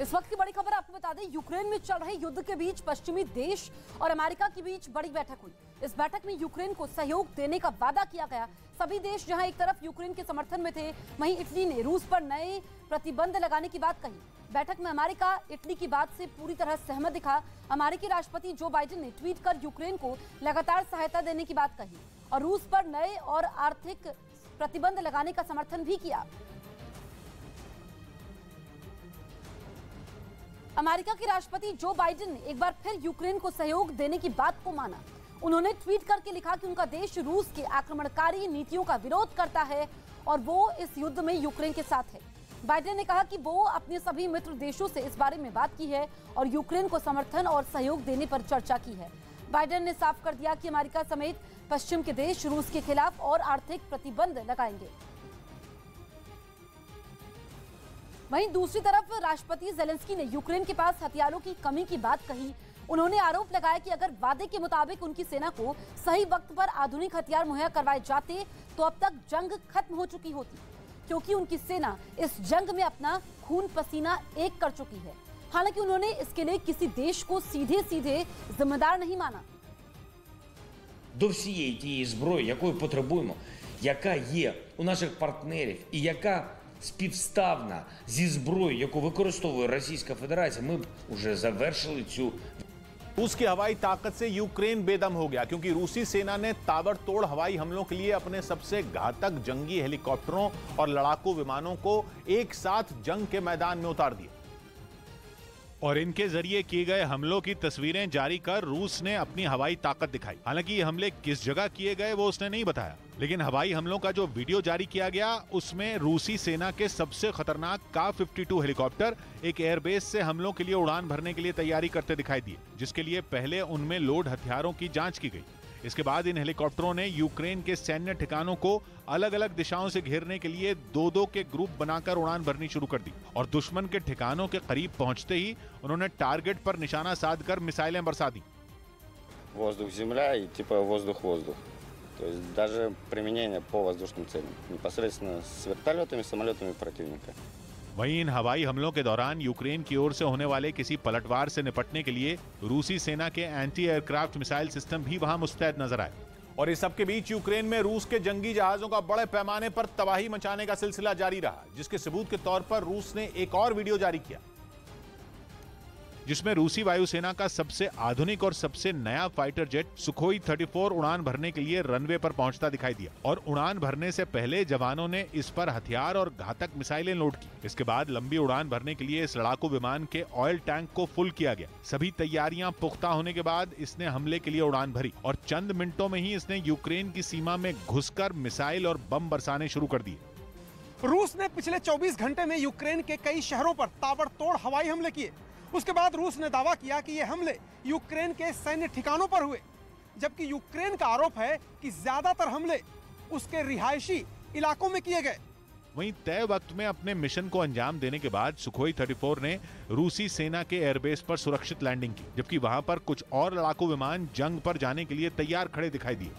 इस वक्त की बड़ी खबर आपको बता दें, यूक्रेन में चल रहे युद्ध के बीच पश्चिमी देश और अमेरिका के बीच बड़ी बैठक हुई। इस बैठक में यूक्रेन को सहयोग देने का वादा किया गया। सभी देश जहां एक तरफ यूक्रेन के समर्थन में थे, वहीं इटली ने रूस पर नए प्रतिबंध लगाने की बात कही। बैठक में अमेरिका इटली की बात से पूरी तरह सहमत दिखा। अमेरिकी राष्ट्रपति जो बाइडेन ने ट्वीट कर यूक्रेन को लगातार सहायता देने की बात कही और रूस पर नए और आर्थिक प्रतिबंध लगाने का समर्थन भी किया। अमेरिका के राष्ट्रपति जो बाइडेन ने एक बार फिर यूक्रेन को सहयोग देने की बात को माना। उन्होंने ट्वीट करके लिखा कि उनका देश रूस के आक्रमणकारी नीतियों का विरोध करता है और वो इस युद्ध में यूक्रेन के साथ है। बाइडेन ने कहा कि वो अपने सभी मित्र देशों से इस बारे में बात की है और यूक्रेन को समर्थन और सहयोग देने पर चर्चा की है। बाइडेन ने साफ कर दिया कि अमेरिका समेत पश्चिम के देश रूस के खिलाफ और आर्थिक प्रतिबंध लगाएंगे। वहीं दूसरी तरफ राष्ट्रपति ज़ेलेंस्की ने यूक्रेन के पास हथियारों की कमी की बात कही। उन्होंने आरोप लगाया कि अगर वादे के मुताबिक उनकी सेना को सही वक्त पर आधुनिक हथियार मुहैया करवाए जाते तो अब तक जंग खत्म हो चुकी होती, क्योंकि उनकी सेना इस जंग में अपना खून पसीना एक कर चुकी है। हालांकि उन्होंने इसके लिए किसी देश को सीधे सीधे जिम्मेदार नहीं माना। До всієї тієї зброї, якої потребуємо, яка є у наших партнерів і яка співставна зі зброєю, яку використовує Російська Федерація, ми б уже завершили цю. रूस की हवाई ताकत से यूक्रेन बेदम हो गया, क्योंकि रूसी सेना ने ताबड़तोड़ हवाई हमलों के लिए अपने सबसे घातक जंगी हेलीकॉप्टरों और लड़ाकू विमानों को एक साथ जंग के मैदान में उतार दिया और इनके जरिए किए गए हमलों की तस्वीरें जारी कर रूस ने अपनी हवाई ताकत दिखाई। हालांकि ये हमले किस जगह किए गए वो उसने नहीं बताया, लेकिन हवाई हमलों का जो वीडियो जारी किया गया उसमें रूसी सेना के सबसे खतरनाक का-52 हेलीकॉप्टर एक एयरबेस से हमलों के लिए उड़ान भरने के लिए तैयारी करते दिखाई दिए, जिसके लिए पहले उनमें लोड हथियारों की जांच की गई। इसके बाद इन हेलीकॉप्टरों ने यूक्रेन के सैन्य ठिकानों को अलग अलग दिशाओं से घेरने के लिए दो के ग्रुप बनाकर उड़ान भरनी शुरू कर दी और दुश्मन के ठिकानों के करीब पहुंचते ही उन्होंने टारगेट पर निशाना साधकर मिसाइलें बरसा दी। Воздух-земля и типа воздух-воздух. То есть даже применение по воздушным целям, непосредственно с вертолетами, самолетами противника. वहीं इन हवाई हमलों के दौरान यूक्रेन की ओर से होने वाले किसी पलटवार से निपटने के लिए रूसी सेना के एंटी एयरक्राफ्ट मिसाइल सिस्टम भी वहां मुस्तैद नजर आए। और इस सब के बीच यूक्रेन में रूस के जंगी जहाजों का बड़े पैमाने पर तबाही मचाने का सिलसिला जारी रहा, जिसके सबूत के तौर पर रूस ने एक और वीडियो जारी किया, जिसमें रूसी वायुसेना का सबसे आधुनिक और सबसे नया फाइटर जेट सुखोई 34 उड़ान भरने के लिए रनवे पर पहुंचता दिखाई दिया और उड़ान भरने से पहले जवानों ने इस पर हथियार और घातक मिसाइलें लोड की। इसके बाद लंबी उड़ान भरने के लिए इस लड़ाकू विमान के ऑयल टैंक को फुल किया गया। सभी तैयारियां पुख्ता होने के बाद इसने हमले के लिए उड़ान भरी और चंद मिनटों में ही इसने यूक्रेन की सीमा में घुसकर मिसाइल और बम बरसाने शुरू कर दिए। रूस ने पिछले 24 घंटे में यूक्रेन के कई शहरों पर ताबड़तोड़ हवाई हमले किए। उसके बाद रूस ने दावा किया कि ये हमले यूक्रेन के सैन्य ठिकानों पर हुए, जबकि यूक्रेन का आरोप है कि ज्यादातर हमले उसके रिहायशी इलाकों में किए गए। वहीं तय वक्त में अपने मिशन को अंजाम देने के बाद सुखोई 34 ने रूसी सेना के एयरबेस पर सुरक्षित लैंडिंग की, जबकि वहां पर कुछ और लड़ाकू विमान जंग पर जाने के लिए तैयार खड़े दिखाई दिए।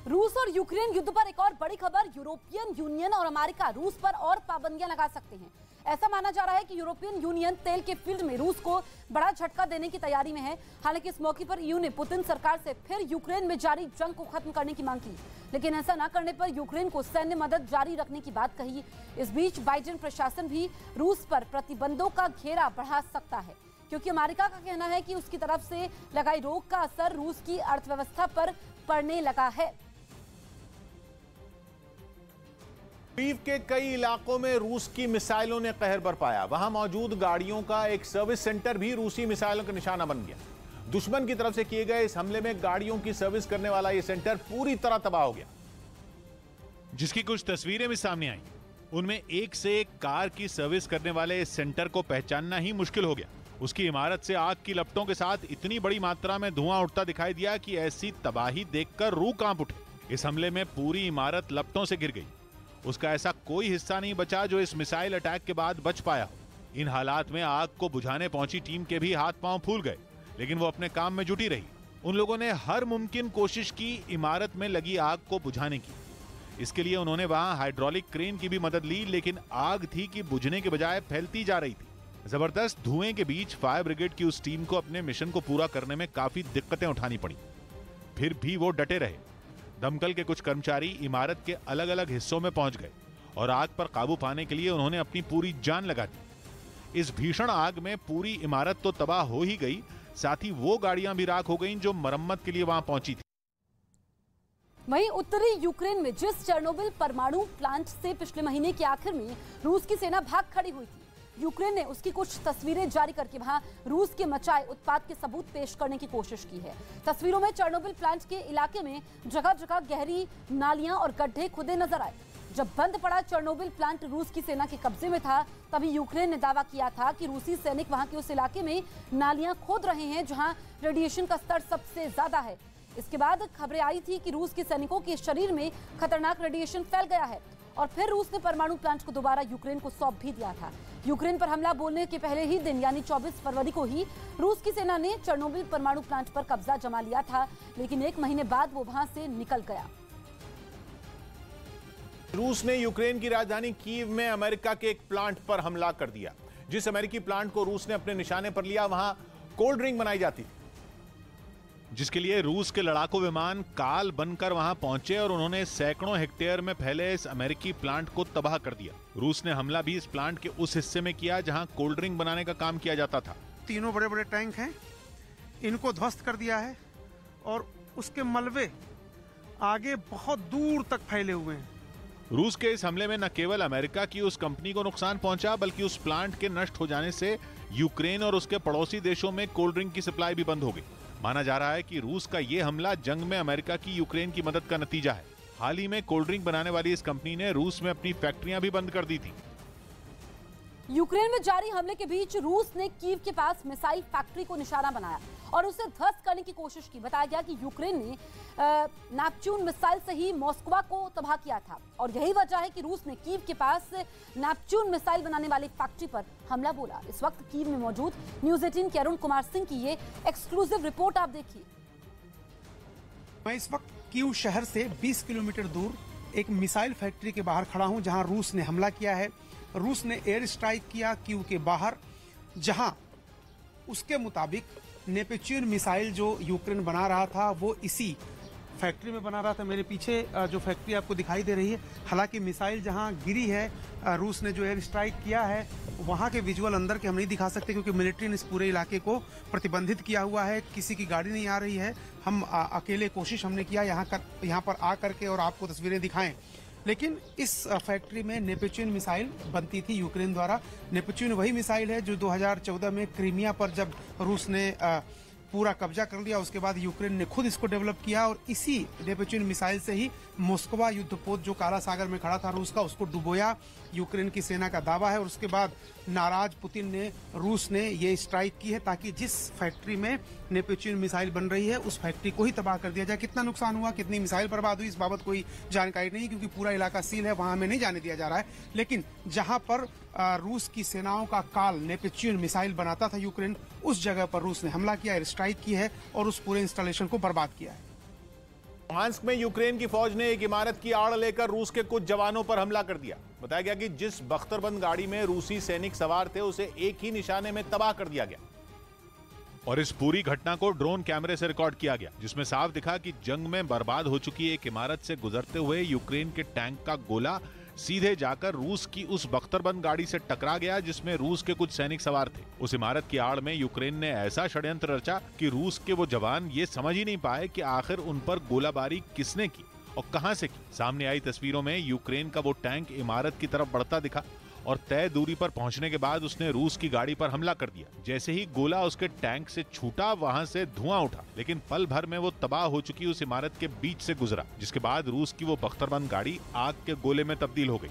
रूस और यूक्रेन युद्ध पर एक और बड़ी खबर, यूरोपियन यूनियन और अमेरिका रूस पर और पाबंदियां लगा सकते हैं। ऐसा माना जा रहा है कि यूरोपियन यूनियन तेल के फील्ड में रूस को बड़ा झटका देने की तैयारी में है। हालांकि इस मौके पर ईयू ने पुतिन सरकार से फिर यूक्रेन में जारी जंग को खत्म करने की मांग की, लेकिन ऐसा न करने पर यूक्रेन को सैन्य मदद जारी रखने की बात कही। इस बीच बाइडेन प्रशासन भी रूस पर प्रतिबंधों का घेरा बढ़ा सकता है, क्योंकि अमेरिका का कहना है कि उसकी तरफ से लगाई रोक का असर रूस की अर्थव्यवस्था पर पड़ने लगा है। कीव के कई इलाकों में रूस की मिसाइलों ने कहर बरपाया। वहां मौजूद गाड़ियों का एक सर्विस सेंटर भी रूसी मिसाइलों का निशाना बन गया। दुश्मन की तरफ से किए गए इस हमले में गाड़ियों की सर्विस करने वाला यह सेंटर पूरी तरह तबाह हो गया, जिसकी कुछ तस्वीरें भी सामने आई। उनमें एक से एक कार की सर्विस करने वाले इस सेंटर को पहचानना ही मुश्किल हो गया। उसकी इमारत से आग की लपटों के साथ इतनी बड़ी मात्रा में धुआं उठता दिखाई दिया कि ऐसी तबाही देखकर रूह कांप उठे। इस हमले में पूरी इमारत लपटों से गिर गई। उसका ऐसा कोई हिस्सा नहीं बचा जो इस मिसाइल अटैक के बाद बच पाया हो। इन हालात में आग को बुझाने पहुंची टीम के भी हाथ पांव फूल गए, लेकिन वो अपने काम में जुटी रही। उन लोगों ने हर मुमकिन कोशिश की इमारत में लगी आग को बुझाने की। इसके लिए उन्होंने वहां हाइड्रोलिक क्रेन की भी मदद ली, लेकिन आग थी कि बुझने के बजाय फैलती जा रही थी। जबरदस्त धुएं के बीच फायर ब्रिगेड की उस टीम को अपने मिशन को पूरा करने में काफी दिक्कतें उठानी पड़ी। फिर भी वो डटे रहे। दमकल के कुछ कर्मचारी इमारत के अलग अलग हिस्सों में पहुंच गए और आग पर काबू पाने के लिए उन्होंने अपनी पूरी जान लगा दी। इस भीषण आग में पूरी इमारत तो तबाह हो ही गई, साथ ही वो गाड़ियां भी राख हो गईं जो मरम्मत के लिए वहां पहुंची थी। वहीं उत्तरी यूक्रेन में जिस चेर्नोबिल परमाणु प्लांट से पिछले महीने के आखिर में रूस की सेना भाग खड़ी हुई थी, यूक्रेन ने उसकी कुछ तस्वीरें जारी करके वहां रूस के मचाए उत्पात के सबूत पेश करने की कोशिश की है। तस्वीरों में चेर्नोबिल प्लांट के इलाके में जगह जगह गहरी नालियां और गड्ढे खुदे नजर आए। जब बंद पड़ा चेर्नोबिल प्लांट रूस की सेना के कब्जे में था, तभी यूक्रेन ने दावा किया था कि रूसी सैनिक वहां के उस इलाके में नालियां खोद रहे हैं जहां रेडिएशन का स्तर सबसे ज्यादा है। इसके बाद खबरें आई थी कि रूस के सैनिकों के शरीर में खतरनाक रेडिएशन फैल गया है और फिर रूस ने परमाणु प्लांट को दोबारा यूक्रेन को सौंप भी दिया था। यूक्रेन पर हमला बोलने के पहले ही दिन यानी 24 फरवरी को ही रूस की सेना ने चेर्नोबिल परमाणु प्लांट पर कब्जा जमा लिया था, लेकिन एक महीने बाद वो वहां से निकल गया। रूस ने यूक्रेन की राजधानी कीव में अमेरिका के एक प्लांट पर हमला कर दिया। जिस अमेरिकी प्लांट को रूस ने अपने निशाने पर लिया, वहां कोल्ड ड्रिंक बनाई जाती थी, जिसके लिए रूस के लड़ाकू विमान काल बनकर वहां पहुंचे और उन्होंने सैकड़ों हेक्टेयर में फैले इस अमेरिकी प्लांट को तबाह कर दिया। रूस ने हमला भी इस प्लांट के उस हिस्से में किया जहां कोल्ड ड्रिंक बनाने का काम किया जाता था। तीनों बड़े बड़े टैंक हैं, इनको ध्वस्त कर दिया है और उसके मलबे आगे बहुत दूर तक फैले हुए हैं। रूस के इस हमले में न केवल अमेरिका की उस कंपनी को नुकसान पहुंचा, बल्कि उस प्लांट के नष्ट हो जाने से यूक्रेन और उसके पड़ोसी देशों में कोल्ड ड्रिंक की सप्लाई भी बंद हो गई। माना जा रहा है कि रूस का यह हमला जंग में अमेरिका की यूक्रेन की मदद का नतीजा है। हाल ही में कोल्ड ड्रिंक बनाने वाली इस कंपनी ने रूस में अपनी फैक्ट्रियां भी बंद कर दी थी। यूक्रेन में जारी हमले के बीच रूस ने कीव के पास मिसाइल फैक्ट्री को निशाना बनाया और उसे ध्वस्त करने की कोशिश की। बताया गया कि यूक्रेन ने नेपच्यून मिसाइल से ही मॉस्को को तबाह किया था और यही वजह है कि रूस ने कीव के पास नेपच्यून मिसाइल बनाने वाली फैक्ट्री पर हमला बोला। इस वक्त कीव में मौजूद न्यूज़ 18 के अरुण कुमार सिंह की ये एक्सक्लूसिव रिपोर्ट आप देखिए। मैं इस वक्त कीव शहर से 20 किलोमीटर दूर एक मिसाइल फैक्ट्री के बाहर खड़ा हूं, जहां रूस ने हमला किया है। रूस ने एयर स्ट्राइक किया कीव के बाहर, जहां उसके मुताबिक नेपच्यून मिसाइल जो यूक्रेन बना रहा था वो इसी फैक्ट्री में बना रहा था। मेरे पीछे जो फैक्ट्री आपको दिखाई दे रही है, हालांकि मिसाइल जहां गिरी है, रूस ने जो एयर स्ट्राइक किया है वहां के विजुअल अंदर के हम नहीं दिखा सकते क्योंकि मिलिट्री ने इस पूरे इलाके को प्रतिबंधित किया हुआ है। किसी की गाड़ी नहीं आ रही है। हम अकेले कोशिश हमने किया यहाँ पर आ करके और आपको तस्वीरें दिखाएं, लेकिन इस फैक्ट्री में नेपच्यून मिसाइल बनती थी यूक्रेन द्वारा। नेपच्यून वही मिसाइल है जो 2014 में क्रीमिया पर जब रूस ने पूरा कब्जा कर लिया, उसके बाद यूक्रेन ने खुद इसको डेवलप किया और इसी नेपच्यून मिसाइल से ही मॉस्को युद्धपोत जो काला सागर में खड़ा था रूस का, उसको डुबोया। यूक्रेन की सेना का दावा है और उसके बाद नाराज पुतिन ने रूस ने ये स्ट्राइक की है ताकि जिस फैक्ट्री में नेपच्यून मिसाइल बन रही है उस फैक्ट्री को ही तबाह कर दिया जाए। कितना नुकसान हुआ, कितनी मिसाइल बर्बाद हुई, इस बाबत कोई जानकारी नहीं क्योंकि पूरा इलाका सील है, वहां हमें नहीं जाने दिया जा रहा है। लेकिन जहां पर रूस की सेनाओं का काल नेपच्यून मिसाइल बनाता था यूक्रेन, उस जगह पर रूस ने हमला किया, एयर स्ट्राइक की है और उस पूरे इंस्टॉलेशन को बर्बाद किया है। लुहांस्क में यूक्रेन की फौज ने एक इमारत की आड़ लेकर रूस के कुछ जवानों पर हमला कर दिया। बताया गया कि जिस बख्तरबंद गाड़ी में रूसी सैनिक सवार थे उसे एक ही निशाने में तबाह कर दिया गया और इस पूरी घटना को ड्रोन कैमरे से रिकॉर्ड किया गया, जिसमें साफ दिखा कि जंग में बर्बाद हो चुकी एक इमारत से गुजरते हुए यूक्रेन के टैंक का गोला सीधे जाकर रूस की उस बख्तरबंद गाड़ी से टकरा गया जिसमें रूस के कुछ सैनिक सवार थे। उस इमारत की आड़ में यूक्रेन ने ऐसा षड्यंत्र रचा कि रूस के वो जवान ये समझ ही नहीं पाए कि आखिर उन पर गोलाबारी किसने की और कहां से की। सामने आई तस्वीरों में यूक्रेन का वो टैंक इमारत की तरफ बढ़ता दिखा और तय दूरी पर पहुंचने के बाद उसने रूस की गाड़ी पर हमला कर दिया। जैसे ही गोला उसके टैंक से छूटा, वहां से धुआं उठा, लेकिन पल भर में वो तबाह हो चुकी उस इमारत के बीच से गुजरा, जिसके बाद रूस की वो बख्तरबंद गाड़ी आग के गोले में तब्दील हो गई।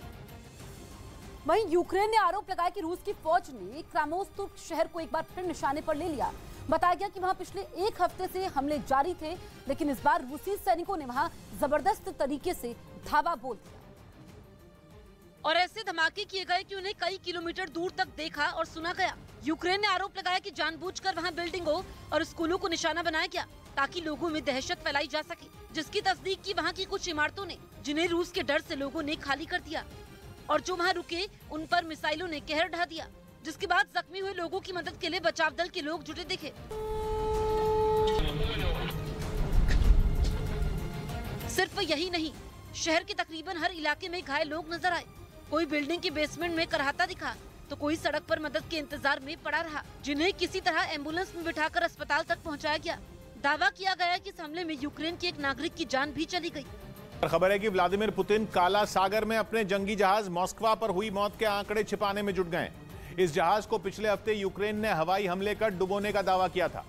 वहीं यूक्रेन ने आरोप लगाया कि रूस की फौज ने क्रामोस्तुर्क शहर को एक बार फिर निशाने पर ले लिया। बताया गया कि वहां पिछले एक हफ्ते से हमले जारी थे, लेकिन इस बार रूसी सैनिकों ने वहां जबरदस्त तरीके से धावा बोल दिया। और ऐसे धमाके किए गए कि उन्हें कई किलोमीटर दूर तक देखा और सुना गया। यूक्रेन ने आरोप लगाया कि जानबूझकर वहां बिल्डिंगों और स्कूलों को निशाना बनाया गया ताकि लोगों में दहशत फैलाई जा सके, जिसकी तस्दीक की वहां की कुछ इमारतों ने, जिन्हें रूस के डर से लोगों ने खाली कर दिया और जो वहां रुके उन पर मिसाइलों ने कहर ढा दिया, जिसके बाद जख्मी हुए लोगों की मदद के लिए बचाव दल के लोग जुटे दिखे। सिर्फ यही नहीं, शहर के तकरीबन हर इलाके में घायल लोग नजर आए। कोई बिल्डिंग के बेसमेंट में कराहता दिखा तो कोई सड़क पर मदद के इंतजार में पड़ा रहा, जिन्हें किसी तरह एम्बुलेंस में बिठाकर अस्पताल तक पहुंचाया गया। दावा किया गया कि इस हमले में यूक्रेन के एक नागरिक की जान भी चली गई। खबर है कि व्लादिमीर पुतिन काला सागर में अपने जंगी जहाज मॉस्कवा पर हुई मौत के आंकड़े छिपाने में जुट गए। इस जहाज को पिछले हफ्ते यूक्रेन ने हवाई हमले कर डुबोने का दावा किया था,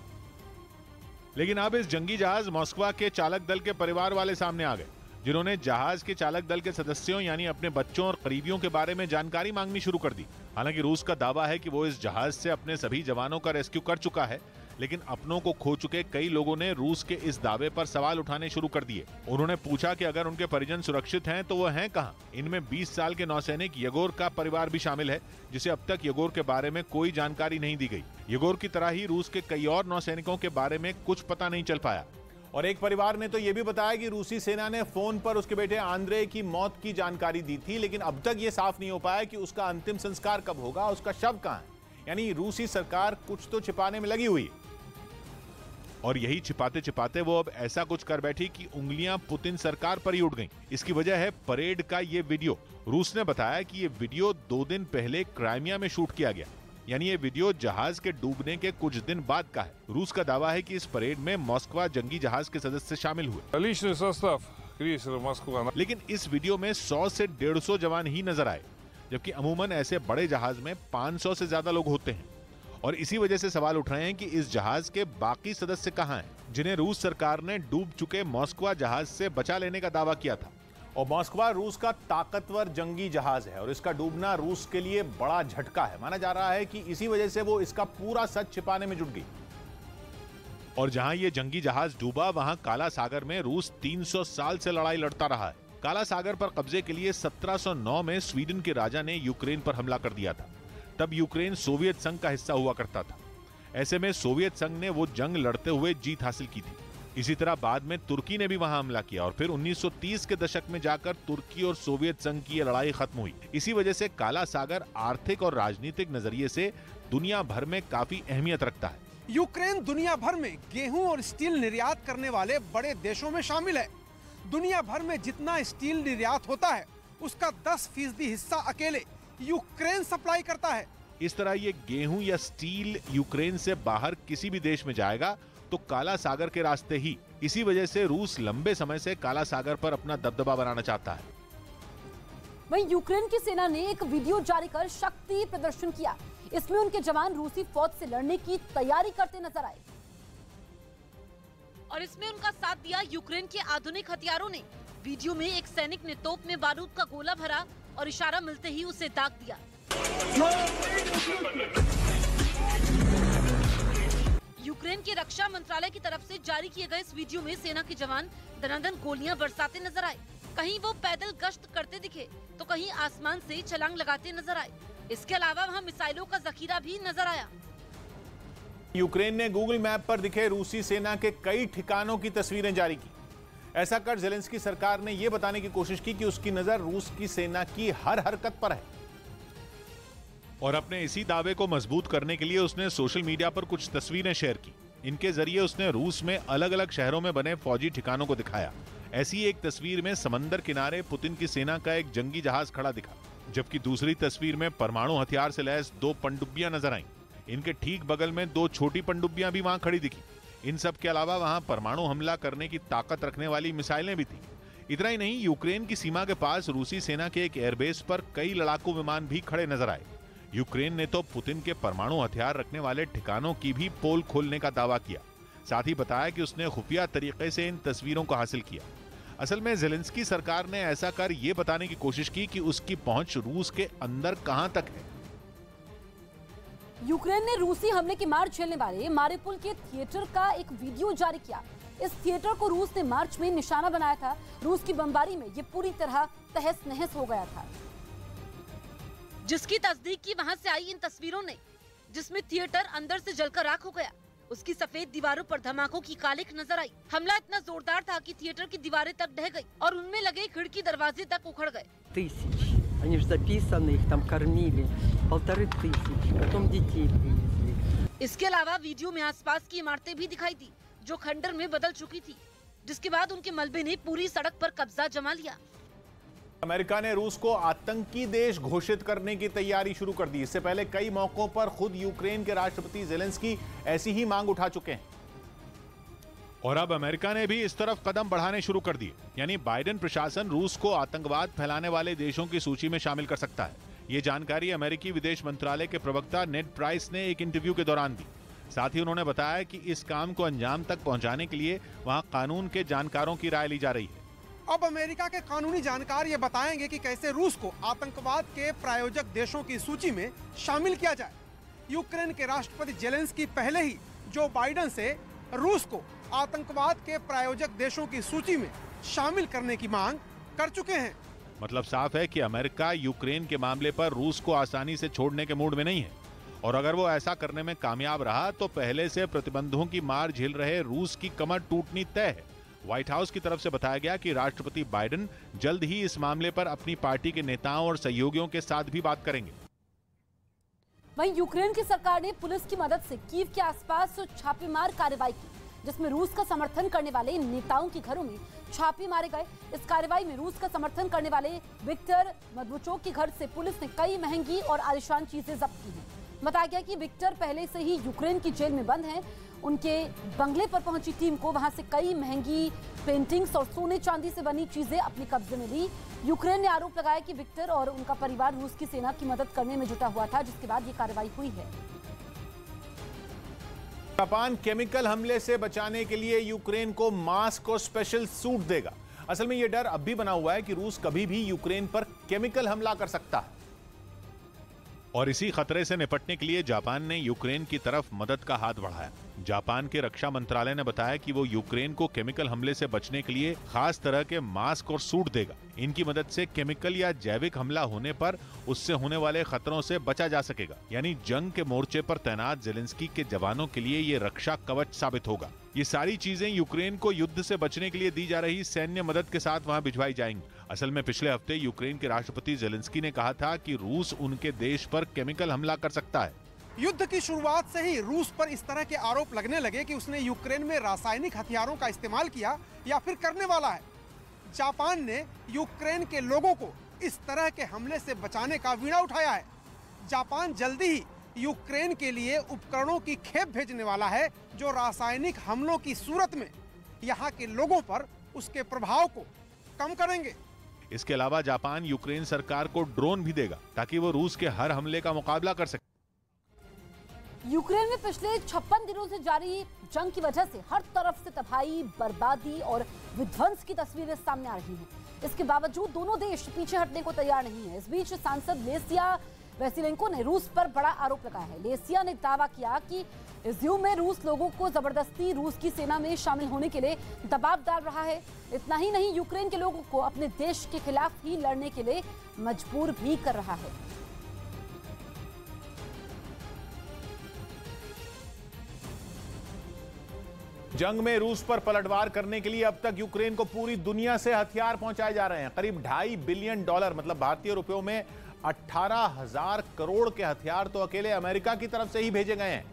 लेकिन अब इस जंगी जहाज मॉस्कवा के चालक दल के परिवार वाले सामने आ गए, जिन्होंने जहाज के चालक दल के सदस्यों यानी अपने बच्चों और करीबियों के बारे में जानकारी मांगनी शुरू कर दी। हालांकि रूस का दावा है कि वो इस जहाज से अपने सभी जवानों का रेस्क्यू कर चुका है, लेकिन अपनों को खो चुके कई लोगों ने रूस के इस दावे पर सवाल उठाने शुरू कर दिए। उन्होंने पूछा कि अगर उनके परिजन सुरक्षित हैं तो वो हैं कहां? इनमें 20 साल के नौसैनिक येगोर का परिवार भी शामिल है, जिसे अब तक येगोर के बारे में कोई जानकारी नहीं दी गई। येगोर की तरह ही रूस के कई और नौसैनिकों के बारे में कुछ पता नहीं चल पाया। और एक परिवार ने तो यह भी बताया कि रूसी सेना ने फोन पर उसके बेटे आंद्रे की मौत की जानकारी दी थी, लेकिन अब तक यह साफ नहीं हो पाया कि उसका अंतिम संस्कार कब होगा, उसका शव कहां है। यानी रूसी सरकार कुछ तो छिपाने में लगी हुई है। और यही छिपाते छिपाते वो अब ऐसा कुछ कर बैठी कि उंगलियां पुतिन सरकार पर ही उठ गईं। इसकी वजह है परेड का ये वीडियो। रूस ने बताया कि ये वीडियो 2 दिन पहले क्राइमिया में शूट किया गया, यानी ये वीडियो जहाज के डूबने के कुछ दिन बाद का है। रूस का दावा है कि इस परेड में मॉस्कवा जंगी जहाज के सदस्य शामिल हुए। Личный состав крейсера «Москва». लेकिन इस वीडियो में 100 से 150 जवान ही नजर आए, जबकि अमूमन ऐसे बड़े जहाज में 500 से ज्यादा लोग होते हैं। और इसी वजह से सवाल उठ रहे हैं कि इस जहाज के बाकी सदस्य कहां हैं, जिन्हें रूस सरकार ने डूब चुके मॉस्कवा जहाज से बचा लेने का दावा किया था। और मॉस्कवा रूस का ताकतवर जंगी जहाज है और इसका डूबना रूस के लिए बड़ा झटका है। माना जा रहा है कि इसी वजह से वो इसका पूरा सच छिपाने में जुट गई। और जहां ये जंगी जहाज डूबा, वहां काला सागर में रूस 300 साल से लड़ाई लड़ता रहा है। काला सागर पर कब्जे के लिए 1709 में स्वीडन के राजा ने यूक्रेन पर हमला कर दिया था। तब यूक्रेन सोवियत संघ का हिस्सा हुआ करता था। ऐसे में सोवियत संघ ने वो जंग लड़ते हुए जीत हासिल की थी। इसी तरह बाद में तुर्की ने भी वहां हमला किया और फिर 1930 के दशक में जाकर तुर्की और सोवियत संघ की ये लड़ाई खत्म हुई। इसी वजह से काला सागर आर्थिक और राजनीतिक नजरिए से दुनिया भर में काफी अहमियत रखता है। यूक्रेन दुनिया भर में गेहूं और स्टील निर्यात करने वाले बड़े देशों में शामिल है। दुनिया भर में जितना स्टील निर्यात होता है, उसका 10% हिस्सा अकेले यूक्रेन सप्लाई करता है। इस तरह ये गेहूं या स्टील यूक्रेन से बाहर किसी भी देश में जाएगा तो काला सागर के रास्ते ही। इसी वजह से रूस लंबे समय से काला सागर पर अपना दबदबा बनाना चाहता है। वहीं यूक्रेन की सेना ने एक वीडियो जारी कर शक्ति प्रदर्शन किया। इसमें उनके जवान रूसी फौज से लड़ने की तैयारी करते नजर आए और इसमें उनका साथ दिया यूक्रेन के आधुनिक हथियारों ने। वीडियो में एक सैनिक ने तोप में बारूद का गोला भरा और इशारा मिलते ही उसे दाग दिया। यूक्रेन के रक्षा मंत्रालय की तरफ से जारी किए गए इस वीडियो में सेना के जवान दनादन गोलियां बरसाते नजर आए। कहीं वो पैदल गश्त करते दिखे तो कहीं आसमान से छलांग लगाते नजर आए। इसके अलावा वहां मिसाइलों का जखीरा भी नजर आया। यूक्रेन ने गूगल मैप पर दिखे रूसी सेना के कई ठिकानों की तस्वीरें जारी की। ऐसा कर ज़ेलेंस्की सरकार ने यह बताने की कोशिश की कि उसकी नजर रूस की सेना की हर हरकत पर है। और अपने इसी दावे को मजबूत करने के लिए उसने सोशल मीडिया पर कुछ तस्वीरें शेयर की। इनके जरिए उसने रूस में अलग अलग शहरों में बने फौजी ठिकानों को दिखाया। ऐसी एक तस्वीर में समंदर किनारे पुतिन की सेना का एक जंगी जहाज खड़ा दिखा, जबकि दूसरी तस्वीर में परमाणु हथियार से लैस 2 पनडुब्बियां नजर आईं। इनके ठीक बगल में 2 छोटी पनडुब्बियां भी वहां खड़ी दिखी। इन सब के अलावा वहां परमाणु हमला करने की ताकत रखने वाली मिसाइलें भी थी। इतना ही नहीं, यूक्रेन की सीमा के पास रूसी सेना के एक एयरबेस पर कई लड़ाकू विमान भी खड़े नजर आए। यूक्रेन ने तो पुतिन के परमाणु हथियार रखने वाले ठिकानों की भी पोल खोलने का दावा किया। साथ ही बताया कि उसने खुफिया तरीके से इन तस्वीरों को हासिल किया। असल में ज़ेलेंस्की सरकार ने ऐसा कर ये बताने की कोशिश की कि उसकी पहुंच रूस के अंदर कहां तक है। यूक्रेन ने रूसी हमले की मार झेलने वाले मारिउपोल के थिएटर का एक वीडियो जारी किया। इस थिएटर को रूस ने मार्च में निशाना बनाया था। रूस की बमबारी में ये पूरी तरह तहस नहस हो गया था। जिसकी तस्दीक की वहां से आई इन तस्वीरों ने, जिसमें थिएटर अंदर से जलकर राख हो गया। उसकी सफेद दीवारों पर धमाकों की कालिख नजर आई। हमला इतना जोरदार था कि थिएटर की दीवारें तक ढह गई और उनमें लगे खिड़की दरवाजे तक उखड़ गए। Тысяч. Они же записаны, их там кормили. 1500. Потом детей привезли. इसके अलावा वीडियो में आसपास की इमारतें भी दिखाई दी जो खंडर में बदल चुकी थी, जिसके बाद उनके मलबे ने पूरी सड़क पर कब्जा जमा लिया। अमेरिका ने रूस को आतंकी देश घोषित करने की तैयारी शुरू कर दी। इससे पहले कई मौकों पर खुद यूक्रेन के राष्ट्रपति ज़ेलेंस्की ऐसी ही मांग उठा चुके हैं। और अब अमेरिका ने भी इस तरफ कदम बढ़ाने शुरू कर दिए, यानी बाइडेन प्रशासन रूस को आतंकवाद फैलाने वाले देशों की सूची में शामिल कर सकता है। ये जानकारी अमेरिकी विदेश मंत्रालय के प्रवक्ता नेड प्राइस ने एक इंटरव्यू के दौरान दी। साथ ही उन्होंने बताया कि इस काम को अंजाम तक पहुंचाने के लिए वहां कानून के जानकारों की राय ली जा रही है। अब अमेरिका के कानूनी जानकार ये बताएंगे कि कैसे रूस को आतंकवाद के प्रायोजक देशों की सूची में शामिल किया जाए। यूक्रेन के राष्ट्रपति जेलेंस्की पहले ही जो बाइडेन से रूस को आतंकवाद के प्रायोजक देशों की सूची में शामिल करने की मांग कर चुके हैं। मतलब साफ है कि अमेरिका यूक्रेन के मामले पर रूस को आसानी से छोड़ने के मूड में नहीं है, और अगर वो ऐसा करने में कामयाब रहा तो पहले से प्रतिबंधों की मार झेल रहे रूस की कमर टूटनी तय है। व्हाइट हाउस की तरफ से बताया गया कि राष्ट्रपति बाइडेन जल्द ही इस मामले पर अपनी पार्टी के नेताओं और सहयोगियों के साथ भी बात करेंगे। वहीं यूक्रेन की सरकार ने पुलिस की मदद से कीव के आसपास छापेमार कार्रवाई की, जिसमें रूस का समर्थन करने वाले नेताओं के घरों में छापे मारे गए। इस कार्रवाई में रूस का समर्थन करने वाले विक्टर मदबुचोक के घर से पुलिस ने कई महंगी और आलिशान चीजें जब्त की हैं। बताया गया कि विक्टर पहले से ही यूक्रेन की जेल में बंद हैं। उनके बंगले पर पहुंची टीम को वहां से कई महंगी पेंटिंग्स और सोने चांदी से बनी चीजें अपने कब्जे में ली। यूक्रेन ने आरोप लगाया कि विक्टर और उनका परिवार रूस की सेना की मदद करने में जुटा हुआ था, जिसके बाद ये कार्रवाई हुई है। जापान केमिकल हमले से बचाने के लिए यूक्रेन को मास्क और स्पेशल सूट देगा। असल में यह डर अब भी बना हुआ है कि रूस कभी भी यूक्रेन पर केमिकल हमला कर सकता है, और इसी खतरे से निपटने के लिए जापान ने यूक्रेन की तरफ मदद का हाथ बढ़ाया। जापान के रक्षा मंत्रालय ने बताया कि वो यूक्रेन को केमिकल हमले से बचने के लिए खास तरह के मास्क और सूट देगा। इनकी मदद से केमिकल या जैविक हमला होने पर उससे होने वाले खतरों से बचा जा सकेगा। यानी जंग के मोर्चे पर तैनात ज़ेलेंस्की के जवानों के लिए ये रक्षा कवच साबित होगा। ये सारी चीजें यूक्रेन को युद्ध से बचने के लिए दी जा रही सैन्य मदद के साथ वहां भिजवाई जाएंगी। असल में पिछले हफ्ते यूक्रेन के राष्ट्रपति ज़ेलेंस्की ने कहा था कि रूस उनके देश पर केमिकल हमला कर सकता है। युद्ध की शुरुआत से ही रूस पर इस तरह के आरोप लगने लगे कि उसने यूक्रेन में रासायनिक हथियारों का इस्तेमाल किया या फिर करने वाला है। जापान ने यूक्रेन के लोगों को इस तरह के हमले से बचाने का बीड़ा उठाया है। जापान जल्दी ही यूक्रेन के लिए उपकरणों की खेप भेजने वाला है, जो रासायनिक हमलों की सूरत में यहाँ के लोगों पर उसके प्रभाव को कम करेंगे। इसके अलावा जापान यूक्रेन सरकार को ड्रोन भी देगा ताकि वो रूस के हर हमले का मुकाबला कर सके। यूक्रेन में पिछले 56 दिनों से जारी जंग की वजह से हर तरफ से तबाही, बर्बादी और विध्वंस की तस्वीरें सामने आ रही हैं। इसके बावजूद दोनों देश पीछे हटने को तैयार नहीं है। इस बीच सांसद लेसिया वेसिलेंको ने रूस पर बड़ा आरोप लगाया है। लेसिया ने दावा किया कि इज़्यूम में रूस लोगों को जबरदस्ती रूस की सेना में शामिल होने के लिए दबाव डाल रहा है। इतना ही नहीं, यूक्रेन के लोगों को अपने देश के खिलाफ ही लड़ने के लिए मजबूर भी कर रहा है। जंग में रूस पर पलटवार करने के लिए अब तक यूक्रेन को पूरी दुनिया से हथियार पहुंचाए जा रहे हैं। करीब $2.5 बिलियन, मतलब भारतीय रुपयों में 18,000 करोड़ के हथियार तो अकेले अमेरिका की तरफ से ही भेजे गए हैं।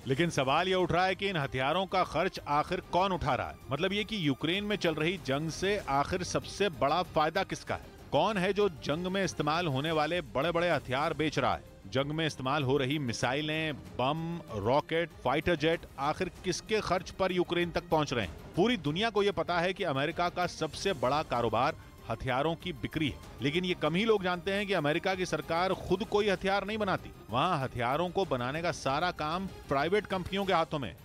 लेकिन सवाल यह उठ रहा है कि इन हथियारों का खर्च आखिर कौन उठा रहा है। मतलब ये कि यूक्रेन में चल रही जंग से आखिर सबसे बड़ा फायदा किसका है? कौन है जो जंग में इस्तेमाल होने वाले बड़े बड़े हथियार बेच रहा है? जंग में इस्तेमाल हो रही मिसाइलें, बम, रॉकेट, फाइटर जेट आखिर किसके खर्च पर यूक्रेन तक पहुंच रहे हैं? पूरी दुनिया को यह पता है कि अमेरिका का सबसे बड़ा कारोबार हथियारों की बिक्री है, लेकिन ये कम ही लोग जानते हैं कि अमेरिका की सरकार खुद कोई हथियार नहीं बनाती। वहां हथियारों को बनाने का सारा काम प्राइवेट कंपनियों के हाथों में है।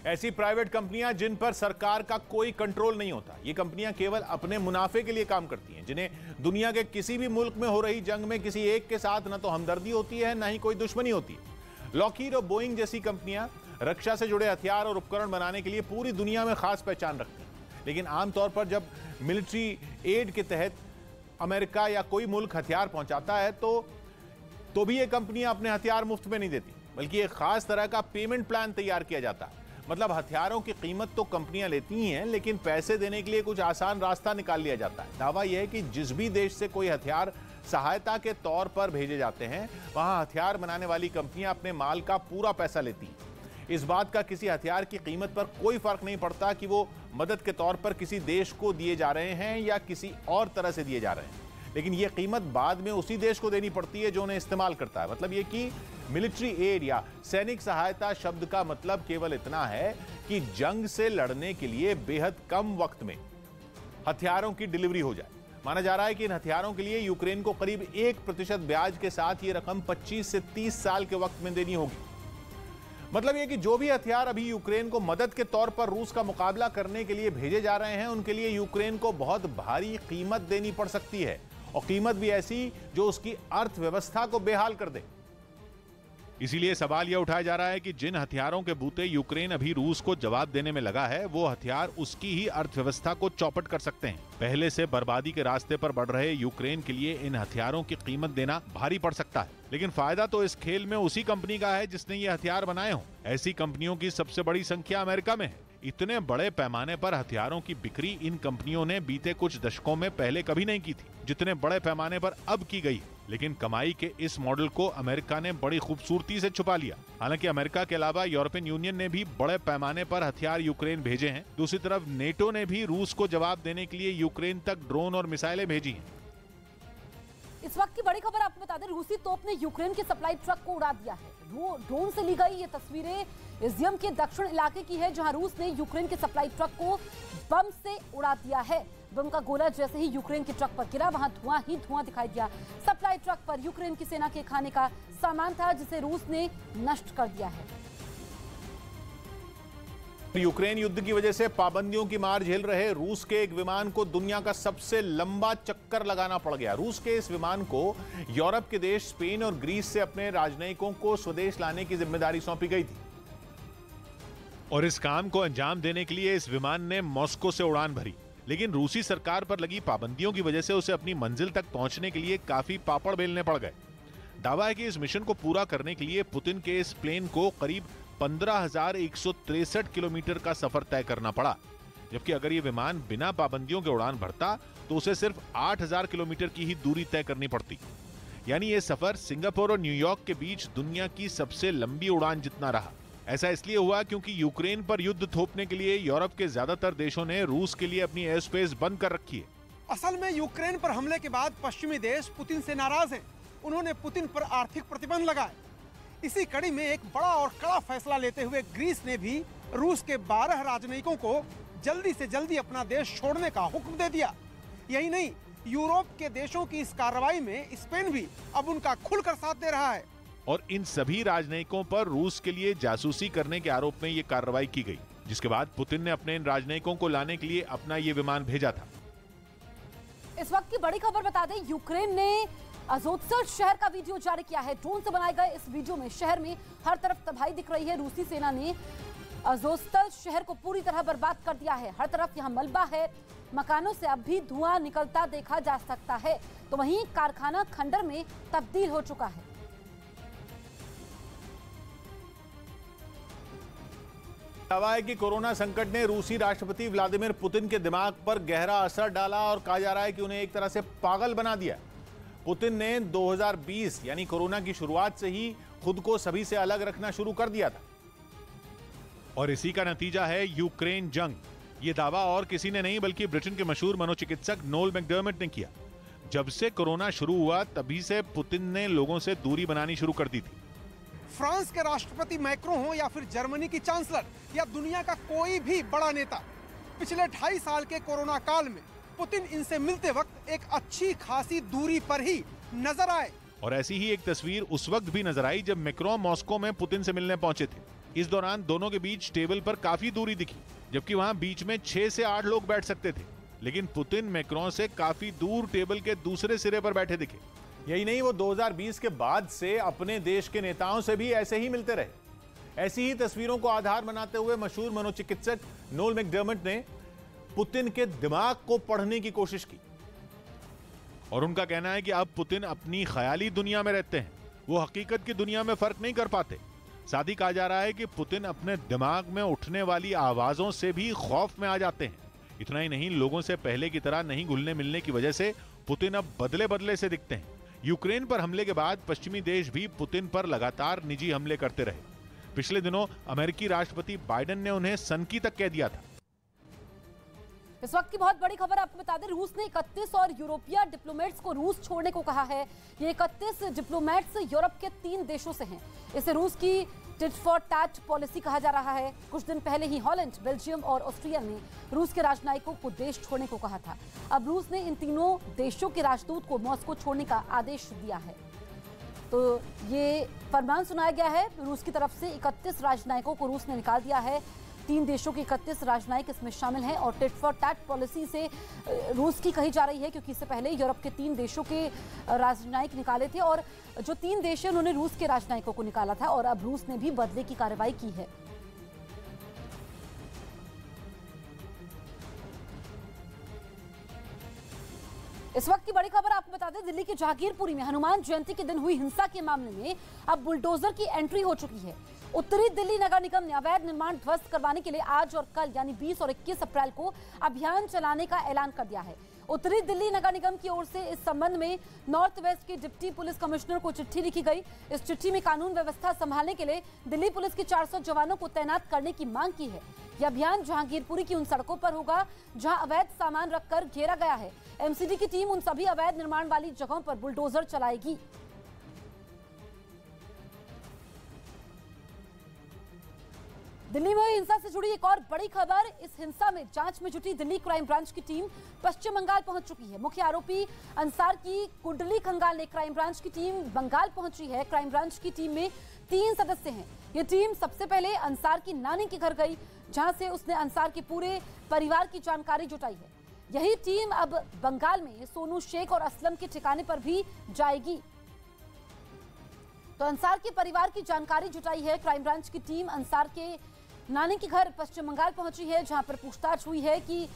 ऐसी प्राइवेट कंपनियां जिन पर सरकार का कोई कंट्रोल नहीं होता। ये कंपनियां केवल अपने मुनाफे के लिए काम करती हैं, जिन्हें दुनिया के किसी भी मुल्क में हो रही जंग में किसी एक के साथ न तो हमदर्दी होती है, न ही कोई दुश्मनी होती है। लॉकहीड और बोइंग जैसी कंपनियां रक्षा से जुड़े हथियार और उपकरण बनाने के लिए पूरी दुनिया में खास पहचान रखती हैं, लेकिन आमतौर पर जब मिलिट्री एड के तहत अमेरिका या कोई मुल्क हथियार पहुंचाता है तो भी ये कंपनियां अपने हथियार मुफ्त में नहीं देती, बल्कि एक खास तरह का पेमेंट प्लान तैयार किया जाता है। मतलब हथियारों की कीमत तो कंपनियां लेती हैं, लेकिन पैसे देने के लिए कुछ आसान रास्ता निकाल लिया जाता है। दावा यह है कि जिस भी देश से कोई हथियार सहायता के तौर पर भेजे जाते हैं, वहां हथियार बनाने वाली कंपनियां अपने माल का पूरा पैसा लेती हैं। इस बात का किसी हथियार की कीमत पर कोई फर्क नहीं पड़ता कि वो मदद के तौर पर किसी देश को दिए जा रहे हैं या किसी और तरह से दिए जा रहे हैं, लेकिन ये कीमत बाद में उसी देश को देनी पड़ती है जो उन्हें इस्तेमाल करता है। मतलब ये कि मिलिट्री एड या सैनिक सहायता शब्द का मतलब केवल इतना है कि जंग से लड़ने के लिए बेहद कम वक्त में हथियारों की डिलीवरी हो जाए। माना जा रहा है कि इन हथियारों के लिए यूक्रेन को करीब 1% ब्याज के साथ ये रकम 25 से 30 साल के वक्त में देनी होगी। मतलब यह कि जो भी हथियार अभी यूक्रेन को मदद के तौर पर रूस का मुकाबला करने के लिए भेजे जा रहे हैं, उनके लिए यूक्रेन को बहुत भारी कीमत देनी पड़ सकती है, और कीमत भी ऐसी जो उसकी अर्थव्यवस्था को बेहाल कर दे। इसीलिए सवाल यह उठाया जा रहा है कि जिन हथियारों के बूते यूक्रेन अभी रूस को जवाब देने में लगा है, वो हथियार उसकी ही अर्थव्यवस्था को चौपट कर सकते हैं। पहले से बर्बादी के रास्ते पर बढ़ रहे यूक्रेन के लिए इन हथियारों की कीमत देना भारी पड़ सकता है, लेकिन फायदा तो इस खेल में उसी कंपनी का है जिसने ये हथियार बनाए हों। ऐसी कंपनियों की सबसे बड़ी संख्या अमेरिका में है। इतने बड़े पैमाने पर हथियारों की बिक्री इन कंपनियों ने बीते कुछ दशकों में पहले कभी नहीं की थी, जितने बड़े पैमाने पर अब की गई है। लेकिन कमाई के इस मॉडल को अमेरिका ने बड़ी खूबसूरती से छुपा लिया। हालांकि अमेरिका के अलावा यूरोपियन यूनियन ने भी बड़े पैमाने पर हथियार यूक्रेन भेजे हैं। दूसरी तरफ नेटो ने भी रूस को जवाब देने के लिए यूक्रेन तक ड्रोन और मिसाइलें भेजी हैं। इस वक्त की बड़ी खबर आपको बता दें, रूसी तोप ने यूक्रेन के सप्लाई ट्रक को उड़ा दिया है। ड्रोन से ली गई ये तस्वीरें इज़ियम के दक्षिण इलाके की है, जहां रूस ने यूक्रेन के सप्लाई ट्रक को बम से उड़ा दिया है। बम का गोला जैसे ही यूक्रेन के ट्रक पर गिरा, वहां धुआं ही धुआं दिखाई दिया। सप्लाई ट्रक पर यूक्रेन की सेना के खाने का सामान था, जिसे रूस ने नष्ट कर दिया है। यूक्रेन युद्ध की वजह से पाबंदियों की मार झेल रहे रूस के एक विमान को दुनिया का सबसे लंबा चक्कर लगाना पड़ गया। रूस के इस विमान को यूरोप के देश स्पेन और ग्रीस से अपने राजनयिकों को स्वदेश लाने की जिम्मेदारी सौंपी गई थी, और इस काम को अंजाम देने के लिए इस विमान ने मॉस्को से उड़ान भरी। लेकिन रूसी सरकार पर लगी पाबंदियों की वजह से उसे अपनी मंजिल तक पहुंचने के लिए काफी पापड़ बेलने पड़ गए। दावा है कि इस मिशन को पूरा करने के लिए पुतिन के इस प्लेन को करीब 15,163 किलोमीटर का सफर तय करना पड़ा, जबकि अगर ये विमान बिना पाबंदियों के उड़ान भरता तो उसे सिर्फ 8,000 किलोमीटर की ही दूरी तय करनी पड़ती। यानी ये सफर सिंगापुर और न्यूयॉर्क के बीच दुनिया की सबसे लंबी उड़ान जितना रहा। ऐसा इसलिए हुआ क्योंकि यूक्रेन पर युद्ध थोपने के लिए यूरोप के ज्यादातर देशों ने रूस के लिए अपनी एयर स्पेस बंद कर रखी है। असल में यूक्रेन पर हमले के बाद पश्चिमी देश पुतिन से नाराज हैं। उन्होंने पुतिन पर आर्थिक प्रतिबंध लगाए। इसी कड़ी में एक बड़ा और कड़ा फैसला लेते हुए ग्रीस ने भी रूस के 12 राजनयिकों को जल्दी से जल्दी अपना देश छोड़ने का हुक्म दे दिया। यही नहीं, यूरोप के देशों की इस कार्रवाई में स्पेन भी अब उनका खुलकर साथ दे रहा है। और इन सभी राजनयिकों पर रूस के लिए जासूसी करने के आरोप में ये कार्रवाई की गई, जिसके बाद पुतिन ने अपने इन राजनयिकों को लाने के लिए अपना ये विमान भेजा था। इस वक्त की बड़ी खबर बता दें, यूक्रेन ने अज़ोवस्टल शहर का वीडियो जारी किया है। ड्रोन से बनाए गए इस वीडियो में शहर में हर तरफ तबाही दिख रही है। रूसी सेना ने अज़ोवस्टल शहर को पूरी तरह बर्बाद कर दिया है। हर तरफ यहाँ मलबा है, मकानों से अब भी धुआं निकलता देखा जा सकता है, तो वहीं कारखाना खंडर में तब्दील हो चुका है। दावा है कि कोरोना संकट ने रूसी राष्ट्रपति व्लादिमीर पुतिन के दिमाग पर गहरा असर डाला और कहा जा रहा है कि उन्हें एक तरह से पागल बना दिया। पुतिन ने 2020 यानी कोरोना की शुरुआत से ही खुद को सभी से अलग रखना शुरू कर दिया था, और इसी का नतीजा है यूक्रेन जंग। ये दावा और किसी ने नहीं बल्कि ब्रिटेन के मशहूर मनोचिकित्सक नोल मैकडर्मिट ने किया। जब से कोरोना शुरू हुआ तभी से पुतिन ने लोगों से दूरी बनानी शुरू कर दी थी। फ्रांस के राष्ट्रपति मैक्रों हो या फिर जर्मनी की चांसलर या दुनिया का कोई भी बड़ा नेता, पिछले 2.5 साल के कोरोना काल में पुतिन इनसे मिलते वक्त एक अच्छी खासी दूरी पर ही नजर आए। और ऐसी ही एक तस्वीर उस वक्त भी नजर आई जब मैक्रों मॉस्को में पुतिन से मिलने पहुंचे थे। इस दौरान दोनों के बीच टेबल पर काफी दूरी दिखी, जबकि वहां बीच में 6 से 8 लोग बैठ सकते थे। लेकिन पुतिन मैक्रों से काफी दूर टेबल के दूसरे सिरे पर बैठे दिखे। यही नहीं, वो 2020 के बाद से अपने देश के नेताओं से भी ऐसे ही मिलते रहे। ऐसी ही तस्वीरों को आधार बनाते हुए मशहूर मनोचिकित्सक नोल मैकडर्मिट ने पुतिन के दिमाग को पढ़ने की कोशिश की। और उनका कहना है कि अब पुतिन अपनी ख्याली दुनिया में रहते हैं, वो हकीकत की दुनिया में फर्क नहीं कर पाते। साथ ही कहा जा रहा है कि पुतिन अपने दिमाग में उठने वाली आवाजों से भी खौफ में आ जाते हैं। इतना ही नहीं, लोगों से पहले की तरह नहीं घुलने मिलने की वजह से पुतिन अब बदले बदले से दिखते हैं। यूक्रेन पर हमले के बाद पश्चिमी देश भी पुतिन पर लगातार निजी हमले करते रहे। पिछले दिनों अमेरिकी राष्ट्रपति बाइडेन ने उन्हें सनकी तक कह दिया था। इस वक्त की बहुत बड़ी खबर आपको बता दें, रूस ने 31 और यूरोपीय डिप्लोमेट्स को रूस छोड़ने को कहा है। ये 31 डिप्लोमेट्स यूरोप के 3 देशों से हैं। इसे रूस की टिट फॉर टैट पॉलिसी कहा जा रहा है। कुछ दिन पहले ही हॉलैंड, बेल्जियम और ऑस्ट्रिया ने रूस के राजनयिकों को देश छोड़ने को कहा था। अब रूस ने इन तीनों देशों के राजदूत को मॉस्को छोड़ने का आदेश दिया है। तो ये फरमान सुनाया गया है रूस की तरफ से। 31 राजनयिकों को रूस ने निकाल दिया है। 3 देशों के 31 राजनयिक इसमें शामिल हैं और टिट फॉर टैट पॉलिसी से रूस की कही जा रही है, क्योंकि इससे पहले यूरोप के 3 देशों के राजनयिक निकाले थे और जो 3 देश हैं उन्होंने रूस के राजनयिकों को निकाला था और अब रूस ने भी बदले की कार्रवाई की है। इस वक्त की बड़ी खबर आपको बता दें, दिल्ली के जहांगीरपुरी में हनुमान जयंती के दिन हुई हिंसा के मामले में अब बुलडोजर की एंट्री हो चुकी है। उत्तरी दिल्ली नगर निगम ने अवैध निर्माण ध्वस्त करवाने के लिए आज और कल यानी 20 और 21 अप्रैल को अभियान चलाने का ऐलान कर दिया है। उत्तरी दिल्ली नगर निगम की ओर से इस संबंध में नॉर्थ वेस्ट के डिप्टी पुलिस कमिश्नर को चिट्ठी लिखी गई। इस चिट्ठी में कानून व्यवस्था संभालने के लिए दिल्ली पुलिस के 400 जवानों को तैनात करने की मांग की है। यह अभियान जहांगीरपुरी की उन सड़कों पर होगा जहां अवैध सामान रखकर घेरा गया है। एमसीडी की टीम उन सभी अवैध निर्माण वाली जगहों पर बुलडोजर चलाएगी। दिल्ली में हिंसा से जुड़ी एक और बड़ी खबर। इस हिंसा में जांच में जुटी दिल्ली क्राइम ब्रांच की टीम पश्चिम बंगाल पहुंच चुकी है। मुख्य आरोपी अंसार की कुंडली खंगाल ने क्राइम ब्रांच की टीम बंगाल पहुंची है। क्राइम ब्रांच की टीम में 3 सदस्य हैं। ये टीम सबसे पहले अंसार की नानी के घर गई, जहां से उसने अंसार के पूरे परिवार की जानकारी जुटाई है। यही टीम अब बंगाल में सोनू शेख और असलम के ठिकाने पर भी जाएगी। तो अंसार के परिवार की जानकारी जुटाई है क्राइम ब्रांच की टीम। अंसार के नानी के घर पश्चिम बंगाल पहुंची है, जहां पर पूछताछ हुई है कि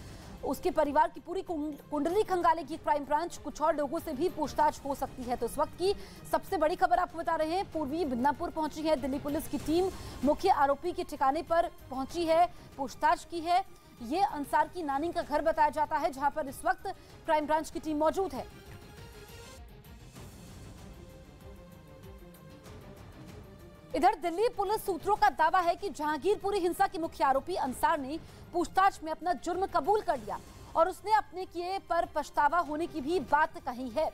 उसके परिवार की पूरी कुंडली खंगालेगी क्राइम ब्रांच। कुछ और लोगों से भी पूछताछ हो सकती है। तो इस वक्त की सबसे बड़ी खबर आपको बता रहे हैं, पूर्वी मिदनापुर पहुंची है दिल्ली पुलिस की टीम। मुख्य आरोपी के ठिकाने पर पहुंची है, पूछताछ की है। ये अंसार की नानी का घर बताया जाता है, जहां पर इस वक्त क्राइम ब्रांच की टीम मौजूद है। इधर दिल्ली पुलिस सूत्रों का दावा है कि जहांगीरपुरी हिंसा के मुख्य आरोपी अंसार ने पूछताछ में अपना जुर्म कबूल कर लिया और उसने अपने किए पर पछतावा होने की भी बात कही है।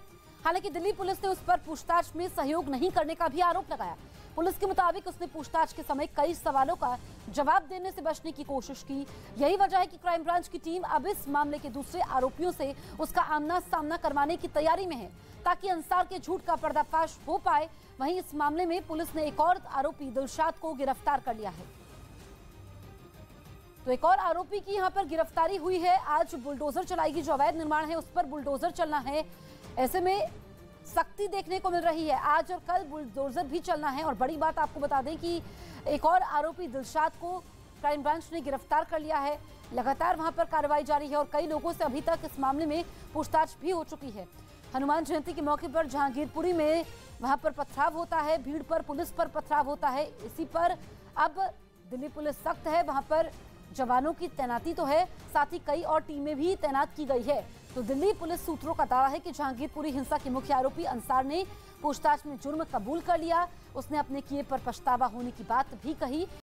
हालांकि दिल्ली पुलिस ने उस पर पूछताछ में सहयोग नहीं करने का भी आरोप लगाया। पुलिस के मुताबिक उसने पूछताछ के समय कई सवालों का जवाब देने से बचने की कोशिश की। यही वजह है कि क्राइम ब्रांच की टीम अब इस मामले के दूसरे आरोपियों से उसका आमना सामना करवाने की तैयारी में है, ताकि अंसार के झूठ का पर्दाफाश हो पाए। वहीं इस मामले में पुलिस ने एक और आरोपी दिलशाद को गिरफ्तार कर लिया है। तो एक और आरोपी की यहां पर गिरफ्तारी हुई है। आज बुलडोजर चलाएगी, जो अवैध निर्माण है उस पर बुलडोजर चलना है। ऐसे में सख्ती देखने को मिल रही है। आज और कल बुलडोजर भी चलना है। और बड़ी बात आपको बता दें कि एक और आरोपी दिलशाद को क्राइम ब्रांच ने गिरफ्तार कर लिया है। लगातार वहां पर कार्रवाई जारी है और कई लोगों से अभी तक इस मामले में पूछताछ भी हो चुकी है। हनुमान जयंती के मौके पर जहांगीरपुरी में वहां पर पथराव होता है, भीड़ पर पुलिस पर पथराव होता है। इसी पर अब दिल्ली पुलिस सख्त है। वहां पर जवानों की तैनाती तो है, साथ ही कई और टीमें भी तैनात की गई है। तो दिल्ली पुलिस सूत्रों का दावा है कि जहांगीरपुरी हिंसा के मुख्य आरोपी अंसार ने पूछताछ में जुर्म कबूल कर लिया। उसने अपने किए पर पछतावा होने की बात भी कही।